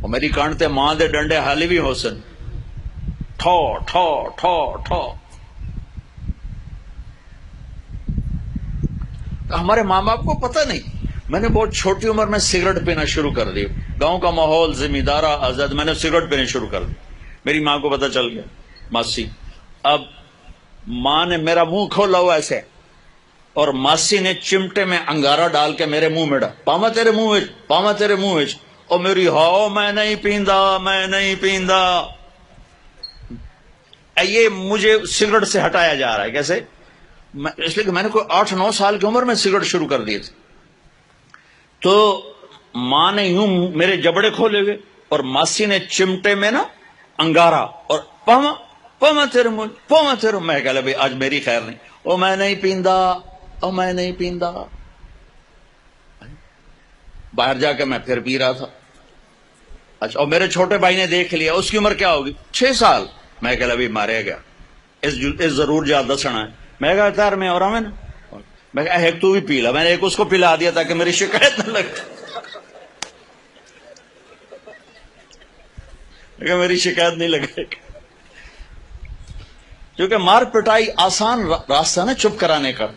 اور میری کانٹتے ماں دے ڈنڈے حالی بھی ہو سن، ٹھو ٹھو ٹھو ٹھو۔ ہمارے ماں باپ کو پتہ نہیں، میں نے بہت چھوٹی عمر میں سگریٹ پینا شروع کر دی، گاؤں کا ماحول ذمہ دارا آزاد، میں نے سگریٹ پینے شروع کر دی، میری ماں کو پتہ چل گیا، ماسی۔ اب ماں نے میرا منہ کھولا ہوا ایسے، اور ماسی نے چمٹے میں انگارہ ڈال کے میرے منہ میں ڈالا، پاما تیرے منہ وچ، پاما تیرے منہ وچ، اور میری ہاؤ میں نہیں پیندا، میں نہیں پیندا۔ یہ مجھے سگریٹ سے ہٹایا جا رہا ہے، کیسے؟ اس لیے کہ میں نے کوئی 8-9 سال کی عمر میں سگریٹ شروع کر دیے تھے، تو ماں نے یوں میرے جبڑے کھولے ہوئے، اور ماسی نے چمٹے میں نا انگارا، اور پاما پاما تیرے منہ، پاما تیرے، میں کہہ لیا بھائی آج میری خیر نہیں، او میں نہیں پیندا، او میں نہیں پیندا۔ باہر جا کے میں پھر پی رہا تھا۔ اچھا، اور میرے چھوٹے بھائی نے دیکھ لیا، اس کی عمر کیا ہوگی؟ 6 سال۔ میں کہہ لیا بھائی مارے گیا، اس ضرور جا دسنا ہے۔ میں کہا تار میں اور میں میں کہا ایک تو بھی پی لا، میں نے ایک اس کو پلا دیا تاکہ میری شکایت نہ لگے، میری شکایت نہیں لگے، کیونکہ مار پٹائی آسان راستہ نا چپ کرانے کا،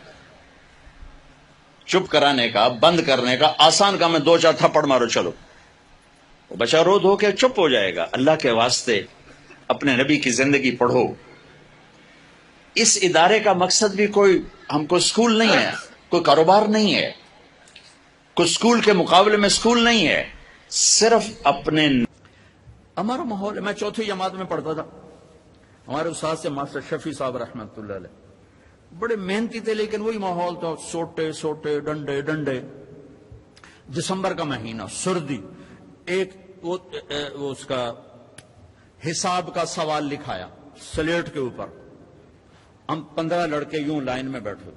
چپ کرانے کا، بند کرنے کا آسان کام ہے، 2-4 تھپڑ مارو چلو، بچہ رو دھو کے چپ ہو جائے گا۔ اللہ کے واسطے اپنے نبی کی زندگی پڑھو۔ اس ادارے کا مقصد بھی کوئی ہم کو سکول نہیں ہے، کوئی کاروبار نہیں ہے، کوئی سکول کے مقابلے میں سکول نہیں ہے، صرف اپنے ہمارا ماحول ہے۔ میں 4تھی جماعت میں پڑھتا تھا، ہمارے استاد سے ماسٹر شفیع صاحب رحمۃ اللہ علیہ، بڑے محنتی تھے، لیکن وہی ماحول تھا، سوٹے سوٹے ڈنڈے ڈنڈے۔ دسمبر کا مہینہ، سردی، ایک اس کا حساب کا سوال لکھایا سلیٹ کے اوپر، ہم 15 لڑکے یوں لائن میں بیٹھے۔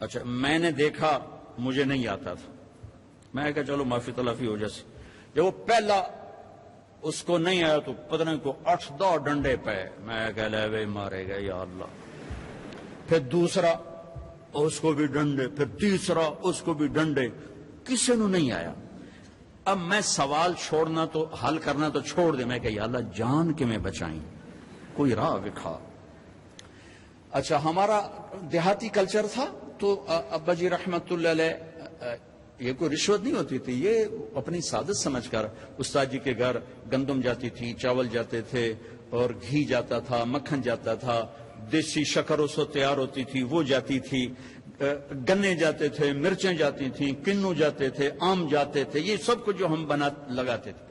اچھا، میں نے دیکھا، مجھے نہیں آتا تھا، میں کہا چلو معافی تلافی ہو جیسے۔ جب وہ پہلا اس کو نہیں آیا تو پتہ نہیں کو 8-10 ڈنڈے پہ، میں کہہ لیا بھائی مارے گا یا اللہ۔ پھر دوسرا، اس کو بھی ڈنڈے، پھر تیسرا، اس کو بھی ڈنڈے، کسی نے نہیں آیا۔ اب میں سوال چھوڑنا تو حل کرنا تو چھوڑ دے، میں کہ یا اللہ جان کے میں بچائیں، کوئی راہ دکھا۔ اچھا، ہمارا دیہاتی کلچر تھا، تو ابا جی رحمت اللہ علیہ، یہ کوئی رشوت نہیں ہوتی تھی، یہ اپنی سعادت سمجھ کر استاد جی کے گھر گندم جاتی تھی، چاول جاتے تھے، اور گھی جاتا تھا، مکھن جاتا تھا، دیسی شکر اس وقت تیار ہوتی تھی وہ جاتی تھی، گنے جاتے تھے، مرچیں جاتی تھیں، کنو جاتے تھے، آم جاتے تھے، یہ سب کچھ جو ہم لگاتے تھے۔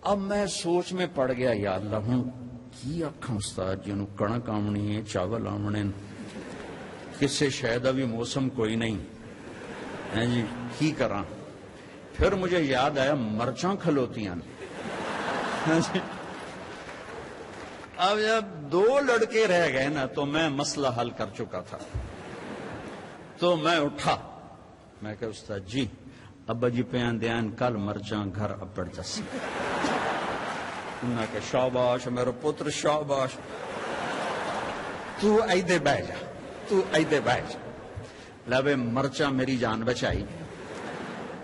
اب میں سوچ میں پڑ گیا، یا اللہ ہوں کی آکھاں استاد جی نو کڑک آمنی ہے، چاول آمنے، کسے شاید ابھی موسم کوئی نہیں ہے جی، کی کراں؟ پھر مجھے یاد آیا مرچاں کھلوتیاں۔ اب جب 2 لڑکے رہ گئے نا تو میں مسئلہ حل کر چکا تھا، تو میں اٹھا، میں کہا استاد جی ابا جی پیان دیان کل مرچاں گھر اپڑ جس۔ انہاں کہ شاباش میرا پتر شاباش، تو ایدے بہ جا، تو ایدے بہ جا۔ لبے مرچاں میری جان بچائی،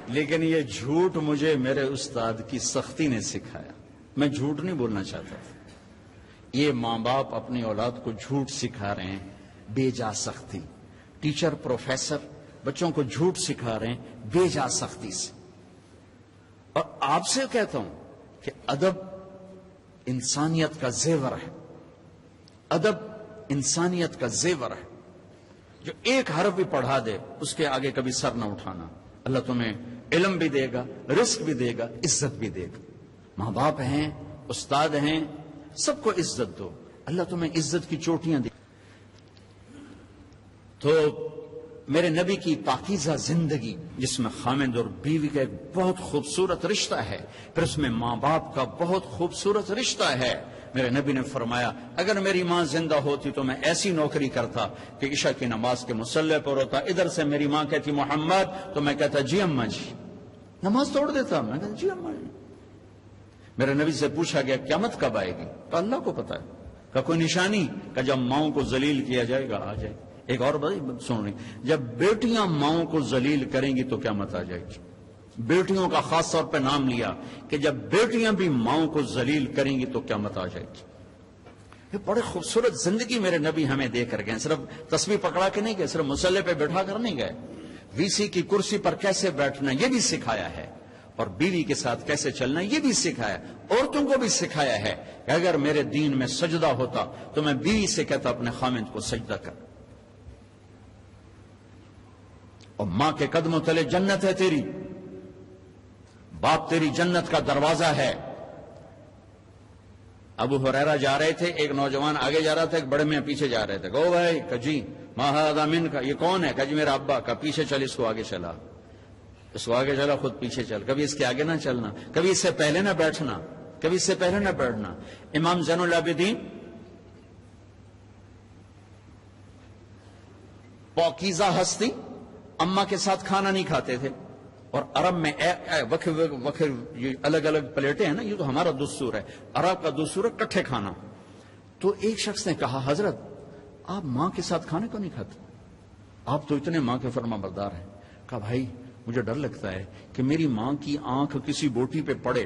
لیکن یہ جھوٹ مجھے میرے استاد کی سختی نے سکھایا۔ میں جھوٹ نہیں بولنا چاہتا تھا، یہ ماں باپ اپنی اولاد کو جھوٹ سکھا رہے ہیں بے جا سختی، ٹیچر پروفیسر بچوں کو جھوٹ سکھا رہے ہیں بے جا سختی سے۔ اور آپ سے کہتا ہوں کہ ادب انسانیت کا زیور ہے، ادب انسانیت کا زیور ہے۔ جو ایک حرف بھی پڑھا دے اس کے آگے کبھی سر نہ اٹھانا، اللہ تمہیں علم بھی دے گا، رزق بھی دے گا، عزت بھی دے گا۔ ماں باپ ہیں، استاد ہیں، سب کو عزت دو، اللہ تمہیں عزت کی چوٹیاں دے۔ تو میرے نبی کی پاکیزہ زندگی جس میں خامند اور بیوی کا ایک بہت خوبصورت رشتہ ہے، پھر اس میں ماں باپ کا بہت خوبصورت رشتہ ہے۔ میرے نبی نے فرمایا اگر میری ماں زندہ ہوتی تو میں ایسی نوکری کرتا کہ عشاء کی نماز کے مصلی پر ہوتا، ادھر سے میری ماں کہتی محمد تو میں کہتا جی اماں جی، نماز توڑ دیتا، میں کہتا جی اماں جی۔ میرے نبی سے پوچھا گیا قیامت کب آئے گی؟ تو اللہ کو پتا ہے۔ کہ کوئی نشانی؟ کہ جب ماؤں کو ذلیل کیا جائے گا آ جائے گی۔ ایک اور بات سن رہی، جب بیٹیاں ماؤں کو ذلیل کریں گی تو قیامت آ جائے گی۔ بیٹیوں کا خاص طور پہ نام لیا کہ جب بیٹیاں بھی ماؤں کو ذلیل کریں گی تو قیامت آ جائے گی. یہ بڑے خوبصورت زندگی میرے نبی ہمیں دے کر گئے. صرف تسبیح پکڑا کے نہیں گئے, صرف مصلے پہ بیٹھا کر نہیں گئے, وی سی کی کرسی پر کیسے بیٹھنا یہ بھی سکھایا ہے, اور بیوی کے ساتھ کیسے چلنا یہ بھی سکھایا. عورتوں کو بھی سکھایا ہے کہ اگر میرے دین میں سجدہ ہوتا تو میں بیوی سے کہتا اپنے خامند کو سجدہ کر. اور ماں کے قدموں تلے جنت ہے تیری, باپ تیری جنت کا دروازہ ہے. ابو ہریرہ جا رہے تھے, ایک نوجوان آگے جا رہا تھا, ایک بڑے میاں پیچھے جا رہے تھے. گو بھائی کجی ما ھذا منک, یہ کون ہے؟ کجی میرا ابا. کا پیچھے چل, اس کو آگے چلا, اس کو آگے چلا, خود پیچھے چل. کبھی اس کے آگے نہ چلنا, کبھی اس سے پہلے نہ بیٹھنا, کبھی اس سے پہلے نہ بیٹھنا. امام زین العابدین پاکیزہ ہستی, اماں کے ساتھ کھانا نہیں کھاتے تھے. اور عرب میں وکر یہ الگ الگ پلیٹیں ہیں نا, یہ تو ہمارا دستور ہے. عرب کا دستور ہے کٹھے کھانا. تو ایک شخص نے کہا حضرت آپ ماں کے ساتھ کھانے کو نہیں کھاتے, آپ تو اتنے ماں کے فرما بردار ہیں. کہا بھائی مجھے ڈر لگتا ہے کہ میری ماں کی آنکھ کسی بوٹی پہ پڑے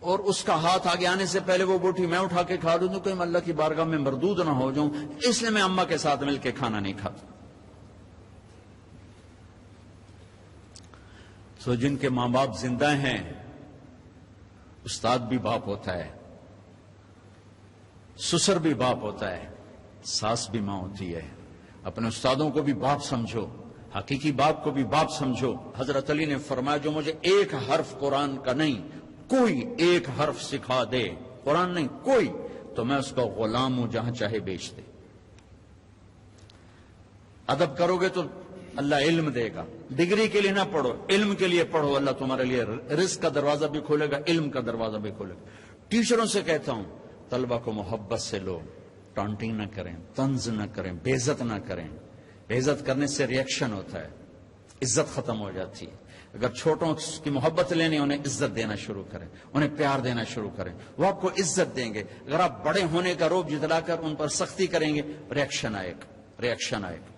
اور اس کا ہاتھ آگے آنے سے پہلے وہ بوٹی میں اٹھا کے کھا لوں تو کہ میں اللہ کی بارگاہ میں مردود نہ ہو جاؤں, اس لیے میں اماں کے ساتھ مل کے کھانا نہیں کھاتا. سو جن کے ماں باپ زندہ ہیں, استاد بھی باپ ہوتا ہے, سسر بھی باپ ہوتا ہے, ساس بھی ماں ہوتی ہے. اپنے استادوں کو بھی باپ سمجھو, حقیقی باپ کو بھی باپ سمجھو. حضرت علی نے فرمایا جو مجھے ایک حرف قرآن کا نہیں, کوئی ایک حرف سکھا دے, قرآن نہیں کوئی, تو میں اس کا غلام ہوں جہاں چاہے بیچ دے. ادب کرو گے تو اللہ علم دے گا. ڈگری کے لیے نہ پڑھو, علم کے لیے پڑھو, اللہ تمہارے لیے رزق کا دروازہ بھی کھولے گا, علم کا دروازہ بھی کھولے گا. ٹیچروں سے کہتا ہوں طلبہ کو محبت سے لو, ٹانٹنگ نہ کریں, طنز نہ کریں, بے عزت نہ کریں. بے عزت کرنے سے ریئیکشن ہوتا ہے, عزت ختم ہو جاتی ہے. اگر چھوٹوں کی محبت لینی, انہیں عزت دینا شروع کریں, انہیں پیار دینا شروع کریں, وہ آپ کو عزت دیں گے. اگر آپ بڑے ہونے کا روب جتلا کر ان پر سختی کریں گے, ریئیکشن آئے گا.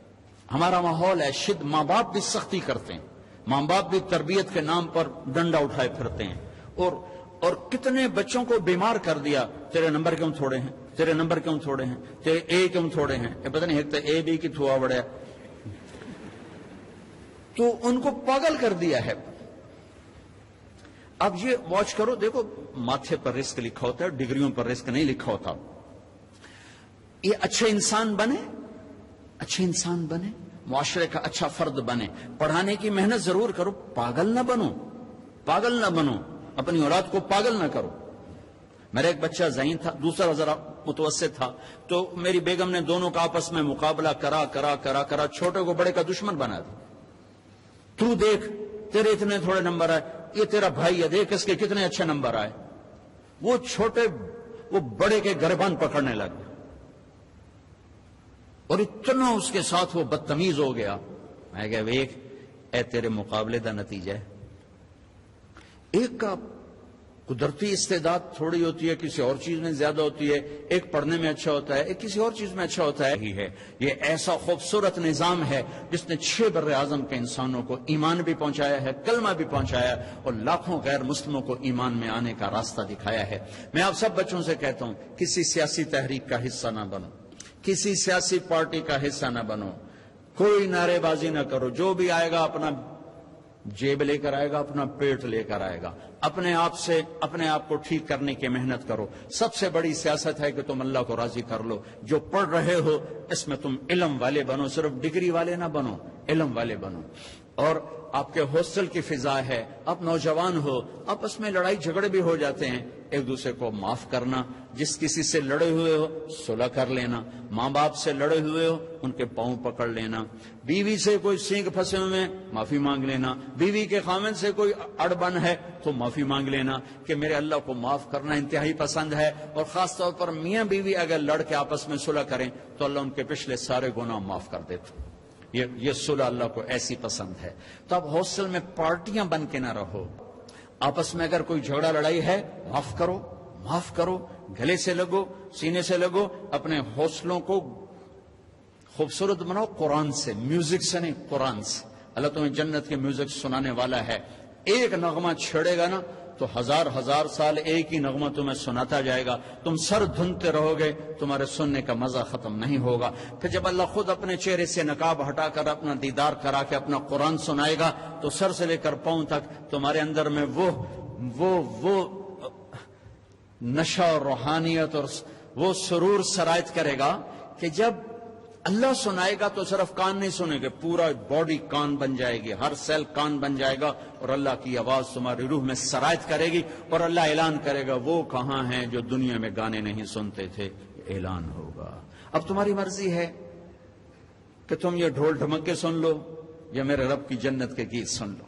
ہمارا ماحول ہے ماں باپ بھی سختی کرتے ہیں, ماں باپ بھی تربیت کے نام پر ڈنڈا اٹھائے پھرتے ہیں. اور کتنے بچوں کو بیمار کر دیا, تیرے نمبر کیوں تھوڑے ہیں, تیرے نمبر کیوں تھوڑے ہیں, تیرے اے کیوں تھوڑے ہیں, یہ پتہ نہیں ایک تو اے بی کی تھوا بڑھیا, تو ان کو پاگل کر دیا ہے. اب یہ واچ کرو, دیکھو ماتھے پر رزق لکھا ہوتا ہے, ڈگریوں پر رزق نہیں لکھا ہوتا. یہ اچھے انسان بنے, اچھے انسان بنے, معاشرے کا اچھا فرد بنے. پڑھانے کی محنت ضرور کرو, پاگل نہ بنو, پاگل نہ بنو, اپنی اولاد کو پاگل نہ کرو. میرا ایک بچہ ذہین تھا, دوسرا ذرا متوسط تھا, تو میری بیگم نے دونوں کا آپس میں مقابلہ کرا چھوٹے کو بڑے کا دشمن بنا دیا. تو دیکھ تیرے اتنے تھوڑے نمبر آئے, یہ تیرا بھائی ہے, دیکھ اس کے کتنے اچھے نمبر آئے. وہ چھوٹے وہ بڑے کے گریبان پکڑنے لگ گئے اور اتنا اس کے ساتھ وہ بدتمیز ہو گیا. میں کہا ویک اے تیرے مقابلے دا نتیجہ ہے. ایک کا قدرتی استعداد تھوڑی ہوتی ہے, کسی اور چیز میں زیادہ ہوتی ہے, ایک پڑھنے میں اچھا ہوتا ہے, ایک کسی اور چیز میں اچھا ہوتا ہے. یہ ایسا خوبصورت نظام ہے جس نے 6 بر اعظم کے انسانوں کو ایمان بھی پہنچایا ہے, کلمہ بھی پہنچایا اور لاکھوں غیر مسلموں کو ایمان میں آنے کا راستہ دکھایا ہے. میں آپ سب بچوں سے کہتا ہوں کسی سیاسی تحریک کا حصہ نہ بنو, کسی سیاسی پارٹی کا حصہ نہ بنو, کوئی نعرے بازی نہ کرو. جو بھی آئے گا اپنا جیب لے کر آئے گا, اپنا پیٹ لے کر آئے گا. اپنے آپ کو ٹھیک کرنے کی محنت کرو. سب سے بڑی سیاست ہے کہ تم اللہ کو راضی کر لو. جو پڑھ رہے ہو اس میں تم علم والے بنو, صرف ڈگری والے نہ بنو, علم والے بنو. اور آپ کے ہاسٹل کی فضا ہے, آپ نوجوان ہو, آپس میں لڑائی جھگڑے بھی ہو جاتے ہیں, ایک دوسرے کو معاف کرنا. جس کسی سے لڑے ہوئے ہو صلح کر لینا, ماں باپ سے لڑے ہوئے ہو ان کے پاؤں پکڑ لینا, بیوی سے کوئی سینگ پھنسے ہوئے معافی مانگ لینا, بیوی کے خامن سے کوئی اڑبن ہے تو معافی مانگ لینا کہ میرے اللہ کو معاف کرنا انتہائی پسند ہے. اور خاص طور پر میاں بیوی اگر لڑ کے آپس میں صلح کریں تو اللہ ان کے پچھلے سارے گناہ معاف کر دیتے. یہ صلح اللہ کو ایسی پسند ہے. تو اب ہاسٹل میں پارٹیاں بن کے نہ رہو, آپس میں اگر کوئی جھگڑا لڑائی ہے معاف کرو, گلے سے لگو, سینے سے لگو. اپنے حوصلوں کو خوبصورت بناؤ قرآن سے, میوزک سے نہیں, قرآن سے. اللہ تمہیں جنت کے میوزک سنانے والا ہے. ایک نغمہ چھڑے گا نا تو ہزار ہزار سال ایک ہی نغمہ تمہیں سناتا جائے گا. تم سر دھنتے رہو گے, تمہارے سننے کا مزہ ختم نہیں ہوگا. پھر جب اللہ خود اپنے چہرے سے نقاب ہٹا کر اپنا دیدار کرا کے اپنا قرآن سنائے گا تو سر سے لے کر پاؤں تک تمہارے اندر میں وہ نشہ اور روحانیت اور وہ سرور سرایت کرے گا کہ جب اللہ سنائے گا تو صرف کان نہیں سنے گے, پورا باڈی کان بن جائے گی, ہر سیل کان بن جائے گا, اور اللہ کی آواز تمہاری روح میں سرایت کرے گی, اور اللہ اعلان کرے گا وہ کہاں ہیں جو دنیا میں گانے نہیں سنتے تھے. اعلان ہوگا. اب تمہاری مرضی ہے کہ تم یہ ڈھول ڈھمکے سن لو یا میرے رب کی جنت کے گیت سن لو,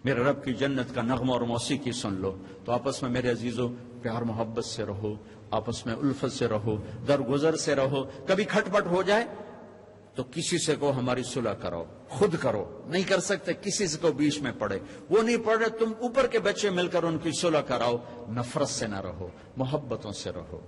میرے رب کی جنت کا نغمہ اور موسیقی سن لو. تو آپس میں میرے عزیزو پیار محبت سے رہو, آپس میں الفت سے رہو, درگزر سے رہو. کبھی کھٹ پٹ ہو جائے تو کسی سے کو ہماری صلح کرو, خود کرو. نہیں کر سکتے کسی سے کو بیچ میں پڑے, وہ نہیں پڑے, تم اوپر کے بچے مل کر ان کی صلح کراؤ. نفرت سے نہ رہو, محبتوں سے رہو,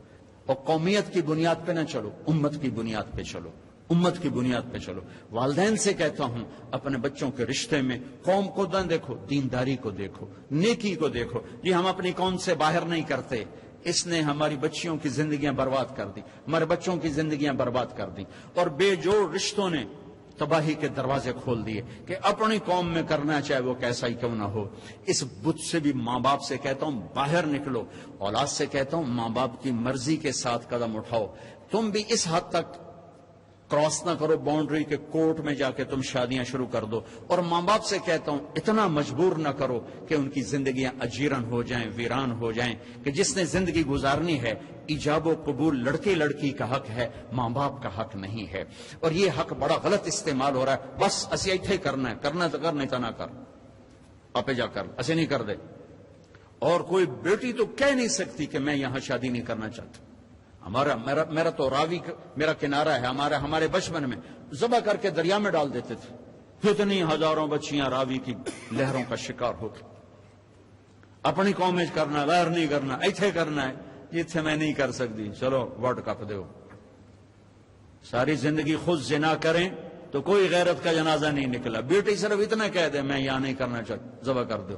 اور قومیت کی بنیاد پہ نہ چلو, امت کی بنیاد پہ چلو, امت کی بنیاد پہ چلو. والدین سے کہتا ہوں اپنے بچوں کے رشتے میں قوم کو نہ دیکھو, دینداری کو دیکھو, نیکی کو دیکھو. جی ہم اپنی قوم سے باہر نہیں کرتے, اس نے ہماری بچیوں کی زندگیاں برباد کر دی, ہمارے بچوں کی زندگیاں برباد کر دی, اور بے جوڑ رشتوں نے تباہی کے دروازے کھول دیے کہ اپنی قوم میں کرنا چاہے وہ کیسا ہی کیوں نہ ہو. اس بت سے بھی ماں باپ سے کہتا ہوں باہر نکلو, اولاد سے کہتا ہوں ماں باپ کی مرضی کے ساتھ قدم اٹھاؤ. تم بھی اس حد تک کراس نہ کرو باؤنڈری کے کورٹ میں جا کے تم شادیاں شروع کر دو. اور ماں باپ سے کہتا ہوں اتنا مجبور نہ کرو کہ ان کی زندگیاں اجیرن ہو جائیں, ویران ہو جائیں. کہ جس نے زندگی گزارنی ہے, ایجاب و قبول لڑکے لڑکی کا حق ہے, ماں باپ کا حق نہیں ہے. اور یہ حق بڑا غلط استعمال ہو رہا ہے. بس اسی ایتھے کرنا ہے, کرنا تو کر, نہیں تو نہ کر, آپ جا کر ایسے نہیں کر دے. اور کوئی بیٹی تو کہہ نہیں سکتی کہ میں یہاں شادی نہیں کرنا چاہتا. میرا تو راوی میرا کنارہ ہے, ہمارے بچپن میں ذبح کر کے دریا میں ڈال دیتے تھے. کتنی ہزاروں بچیاں راوی کی لہروں کا شکار ہو گئی. اپنی قوم میں کرنا, غیر نہیں کرنا, ایتھے کرنا ہے. جتھے میں نہیں کر سکتی, چلو ورلڈ کپ دو. ساری زندگی خود زنا کریں تو کوئی غیرت کا جنازہ نہیں نکلا. بیٹی صرف اتنا کہہ دے میں یہاں نہیں کرنا چاہتا, ذبح کر دو.